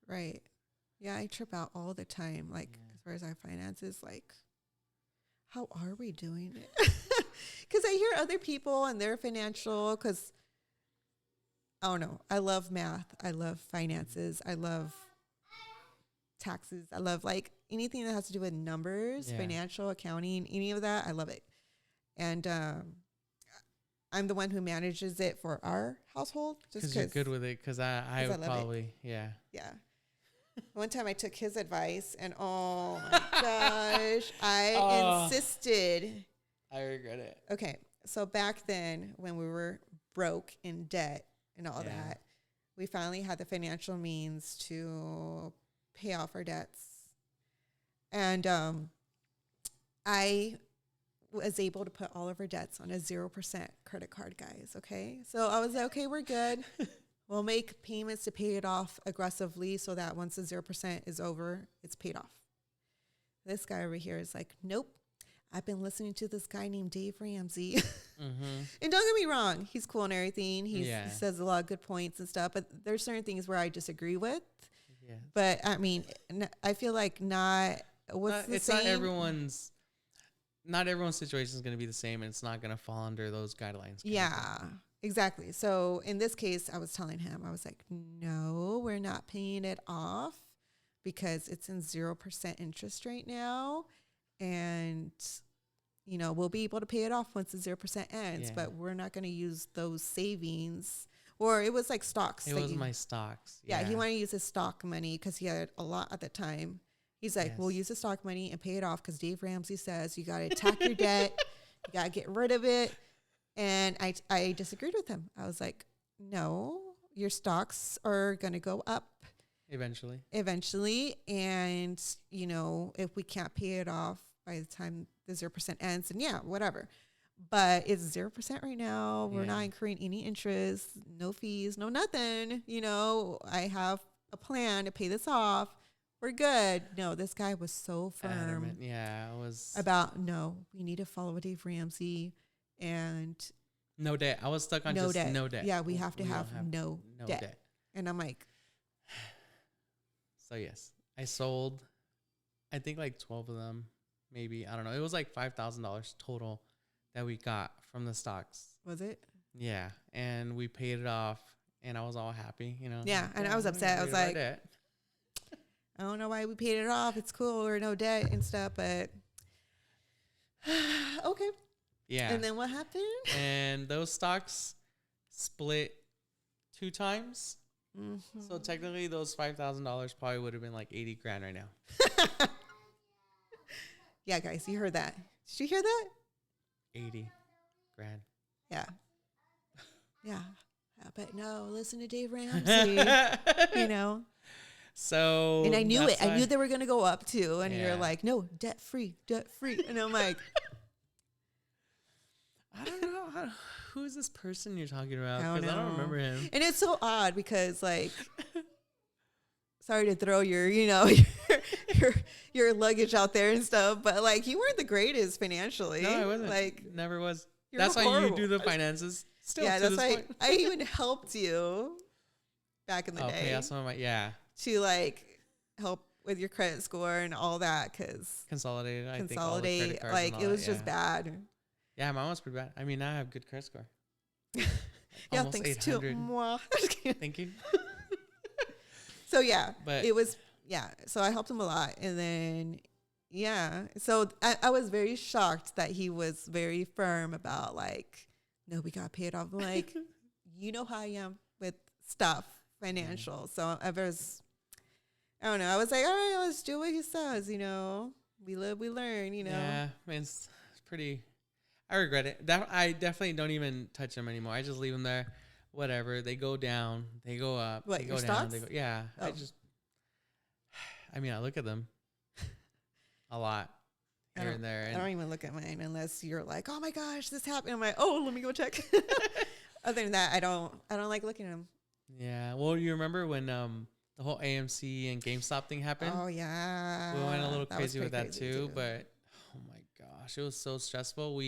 Right. Yeah, I trip out all the time. Like, as far as our finances, like, how are we doing it? Because I hear other people and their financial, because, I don't know. I love math. I love finances. I love taxes. I love, like, anything that has to do with numbers, financial, accounting, any of that. I love it. And I'm the one who manages it for our household. Just because you're good with it. Because I would probably, Yeah. One time I took his advice and oh my gosh, I insisted. I regret it. Okay. So back then when we were broke in debt and all that, we finally had the financial means to pay off our debts. And I was able to put all of our debts on a 0% credit card, guys. Okay. So I was like, okay, we're good. We'll make payments to pay it off aggressively so that once the 0% is over, it's paid off. This guy over here is like, nope. I've been listening to this guy named Dave Ramsey. Mm-hmm. And don't get me wrong. He's cool and everything. He says a lot of good points and stuff. But there's certain things where I disagree with. Yeah. But, I mean, I feel like not everyone's situation is going to be the same. And it's not going to fall under those guidelines. Yeah, exactly. So, in this case, I was telling him, I was like, no, we're not paying it off because it's in 0% interest right now. And, you know, we'll be able to pay it off once the 0% ends, but we're not going to use those savings. Or it was like stocks. It was my stocks. Yeah, he wanted to use his stock money because he had a lot at the time. He's like, we'll use the stock money and pay it off because Dave Ramsey says you got to attack your debt. You got to get rid of it. And I disagreed with him. I was like, no, your stocks are going to go up. Eventually. And, you know, if we can't pay it off by the time the 0% ends, and whatever. But it's 0% right now. We're not incurring any interest, no fees, no nothing. You know, I have a plan to pay this off. We're good. No, this guy was so firm. Adamant. Yeah, it was about, no, we need to follow Dave Ramsey and no debt. I was stuck on no debt. Yeah, we have to have no debt. And I'm like, so yes, I sold, I think like 12 of them, maybe. I don't know. It was like $5,000 total that we got from the stocks. Was it? Yeah. And we paid it off and I was all happy, you know. Yeah. Like, and I was upset. I was like, I don't know why we paid it off. It's cool. We're no debt and stuff, but okay. Yeah. And then what happened? And those stocks split 2 times. Mm-hmm. So technically those $5,000 probably would have been like 80 grand right now. Yeah, guys, you heard that. Did you hear that? 80 grand. Yeah. Yeah. But no, listen to Dave Ramsey, you know. So. And I knew it. I knew they were going to go up too. And you're like, no, debt free. And I'm like. I don't know. Who is this person you're talking about? Because I don't remember him. And it's so odd because, like, sorry to throw your, you know, your luggage out there and stuff, but like, you weren't the greatest financially. No, I wasn't. Like, never was. That's horrible. Why you do the finances. Still, yeah, that's why I even helped you back in the day. Yeah, some of my to like help with your credit score and all that because consolidate. I think all the credit cards like it was just bad. Yeah, mine was pretty bad. I mean, I have good credit score. Yeah, thanks 800. To moi. Thank you. So yeah, but it was so I helped him a lot, and then so I was very shocked that he was very firm about like, no, we gotta pay it off. I'm like, you know how I am with stuff financial, so I don't know. I was like, all right, let's do what he says. You know, we live, we learn. You know. Yeah, man, it's pretty. I regret it. I definitely don't even touch them anymore. I just leave them there. Whatever. They go down. They go up. What, they your go stocks? down. Yeah. Oh. I look at them a lot here and there. I don't even look at mine unless you're like, oh my gosh, this happened. I'm like, oh, let me go check. Other than that, I don't like looking at them. Yeah. Well, you remember when the whole AMC and GameStop thing happened? Oh yeah. We went a little crazy with that too, but oh my gosh, it was so stressful.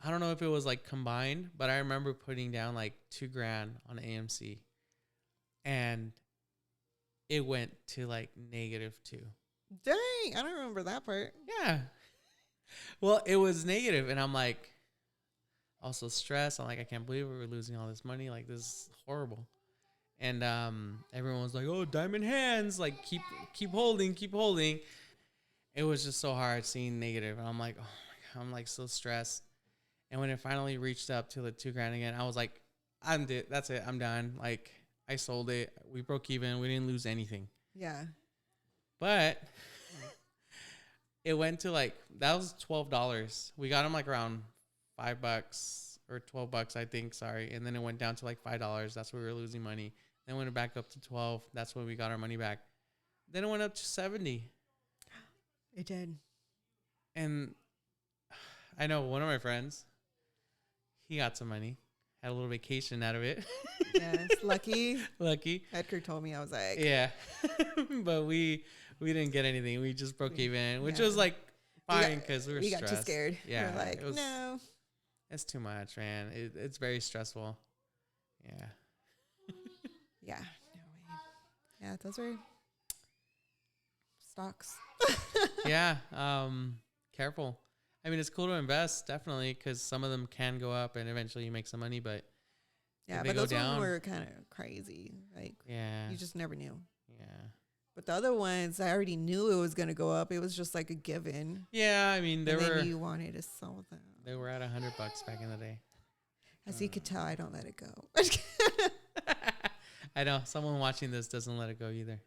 I don't know if it was like combined, but I remember putting down like $2,000 on AMC and it went to like -2. Dang, I don't remember that part. Yeah. Well, it was negative and I'm like also stressed. I'm like, I can't believe we're losing all this money. Like, this is horrible. And everyone was like, oh, diamond hands, like keep holding. It was just so hard seeing negative. And I'm like, oh my God, I'm like so stressed. And when it finally reached up to the $2,000 again, I was like, that's it. I'm done. Like, I sold it. We broke even. We didn't lose anything. Yeah. But it went to like, that was $12. We got them like around $5 or $12, I think. Sorry. And then it went down to like $5. That's where we were losing money. Then went back up to 12. That's when we got our money back. Then it went up to 70. It did. And I know one of my friends, he got some money, had a little vacation out of it. Yes, lucky. Lucky. Edgar told me, I was like, Yeah. But we didn't get anything. We just broke even, which was like fine because we were stressed. We got too scared. Yeah. We were like, no. It's too much, man. It's very stressful. Yeah. Yeah. No way. Yeah, those are stocks. Yeah. Careful. I mean, it's cool to invest, definitely, because some of them can go up and eventually you make some money, but yeah, but those ones were kind of crazy. Like, yeah, you just never knew. Yeah. But the other ones, I already knew it was going to go up. It was just like a given. Yeah, I mean, then you wanted to sell them. They were at $100 back in the day. As you could tell, I don't let it go. I know. Someone watching this doesn't let it go either.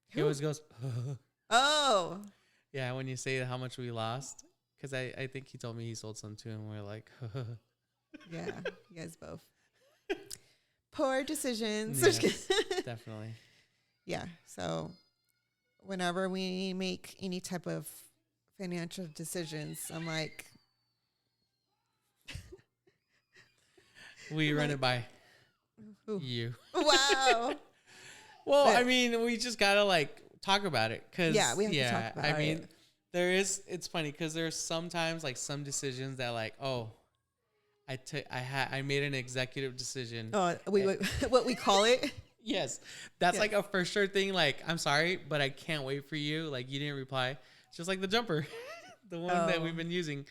He always goes, oh. Yeah, when you say how much we lost. Because I think he told me he sold some too, and we're like, yeah, you guys both. Poor decisions. Yes, definitely. Yeah, so whenever we make any type of financial decisions, I'm like... we run it by you. Wow. Well, I mean, we just got to like talk about it. Cause, we have to talk about it. I mean, it's funny because there's sometimes like some decisions that like, oh, I made an executive decision. Oh, what we call it? Yes. That's like a for sure thing. Like, I'm sorry, but I can't wait for you. Like, you didn't reply. It's just like the jumper, the one that we've been using.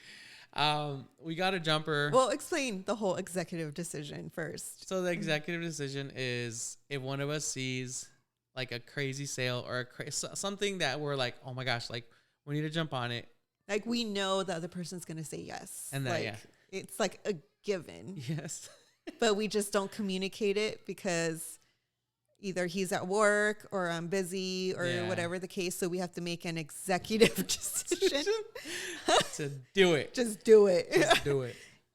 We got a jumper. Well, explain the whole executive decision first. So the executive decision is if one of us sees like a crazy sale or something that we're like, oh my gosh, like we need to jump on it. Like we know the other person's going to say yes. And that, like, it's like a given. Yes. But we just don't communicate it because either he's at work or I'm busy or whatever the case. So we have to make an executive decision. To do it. Just do it. Just do it.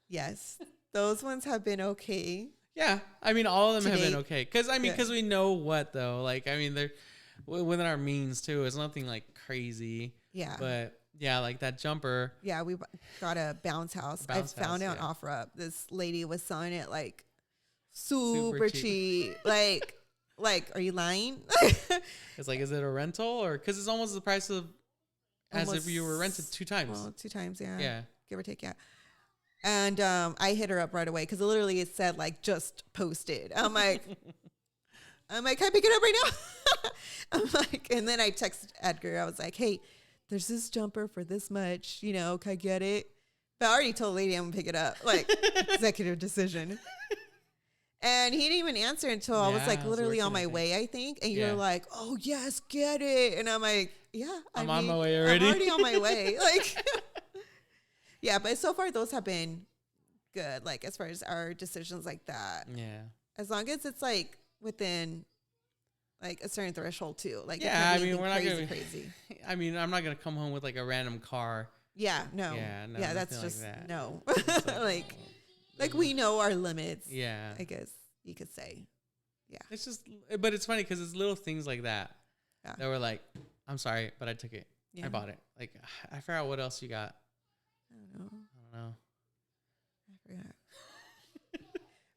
Yes. Those ones have been okay. Yeah. I mean, all of them have been okay. Because we know what, though. Like, I mean, they're within our means, too. It's nothing, like, crazy. Yeah. But, yeah, like that jumper. Yeah, we got a bounce house. I found it on OfferUp. This lady was selling it, like, super cheap. Like, are you lying? It's like, is it a rental? Or because it's almost the price of as if you were rented 2 times. Well, 2 times, yeah. Yeah. Give or take, yeah. And I hit her up right away because literally it said, like, just posted. I'm like, can I pick it up right now? I'm like, and then I texted Edgar. I was like, hey, there's this jumper for this much. You know, can I get it? But I already told the lady I'm going to pick it up. Like, executive decision. And he didn't even answer until I was like literally on my way, I think. And you're like, oh, yes, get it. And I'm like, yeah. I'm on my way already. I'm already on my way. Like, yeah, but so far those have been good. Like, as far as our decisions like that. Yeah. As long as it's like within like a certain threshold too. Like, yeah, I mean, we're not going to be crazy. I mean, I'm not going to come home with like a random car. Yeah, no. Yeah, no. Yeah, that's just, like that. no. Like we know our limits. Yeah. I guess you could say. Yeah. It's just, but it's funny because it's little things like that that were like, I'm sorry, but I took it. Yeah. I bought it. Like, I forgot what else you got. I don't know. I forgot.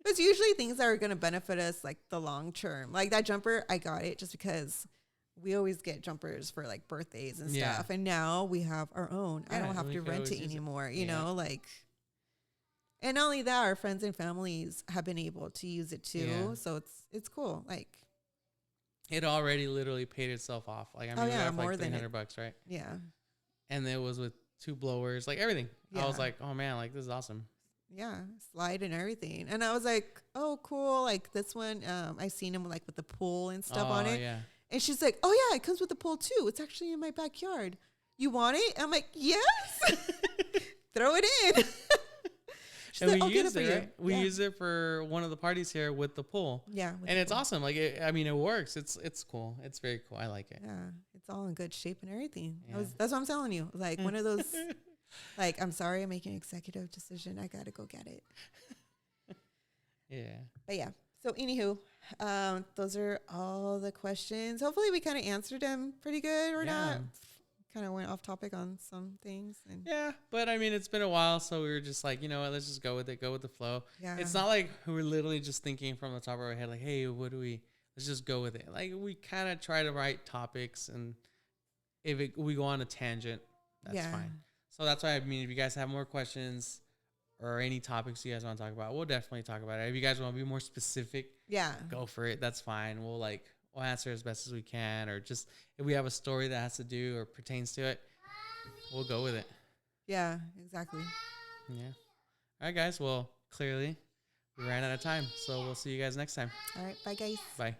It's usually things that are going to benefit us like the long term. Like that jumper, I got it just because we always get jumpers for like birthdays and stuff. And now we have our own. I don't have to rent it anymore, you know, like. And not only that, our friends and families have been able to use it too. Yeah. So it's cool. Like it already literally paid itself off. Like I mean, we got more like $300, right? Yeah. And it was with 2 blowers, like everything. Yeah. I was like, oh man, like this is awesome. Yeah, slide and everything. And I was like, oh cool. Like this one, I seen him like with the pool and stuff on it. Yeah. And she's like, oh yeah, it comes with the pool too. It's actually in my backyard. You want it? I'm like, yes. Throw it in. And like, we use it, right? We use it for one of the parties here with the pool. Yeah. And it's awesome. Like, I mean, it works. It's cool. It's very cool. I like it. Yeah. It's all in good shape and everything. Yeah. That's what I'm telling you. Like one of those, like, I'm sorry, I'm making an executive decision. I got to go get it. Yeah. But yeah. So anywho, those are all the questions. Hopefully we kind of answered them pretty good or not. kind of went off topic on some things. And Yeah, but I mean, it's been a while, so we were just like, you know what, let's just go with it, go with the flow. yeah, It's not like we're literally just thinking from the top of our head, like, hey, what do we? Let's just go with it. Like we kind of try to write topics, and if we go on a tangent, that's fine. So that's why I mean, if you guys have more questions or any topics you guys want to talk about, we'll definitely talk about it. If you guys want to be more specific, go for it. That's fine. We'll answer as best as we can, or just if we have a story that has to do or pertains to it, we'll go with it. Yeah, exactly. Yeah. All right, guys. Well, clearly we ran out of time, so we'll see you guys next time. All right. Bye, guys. Bye.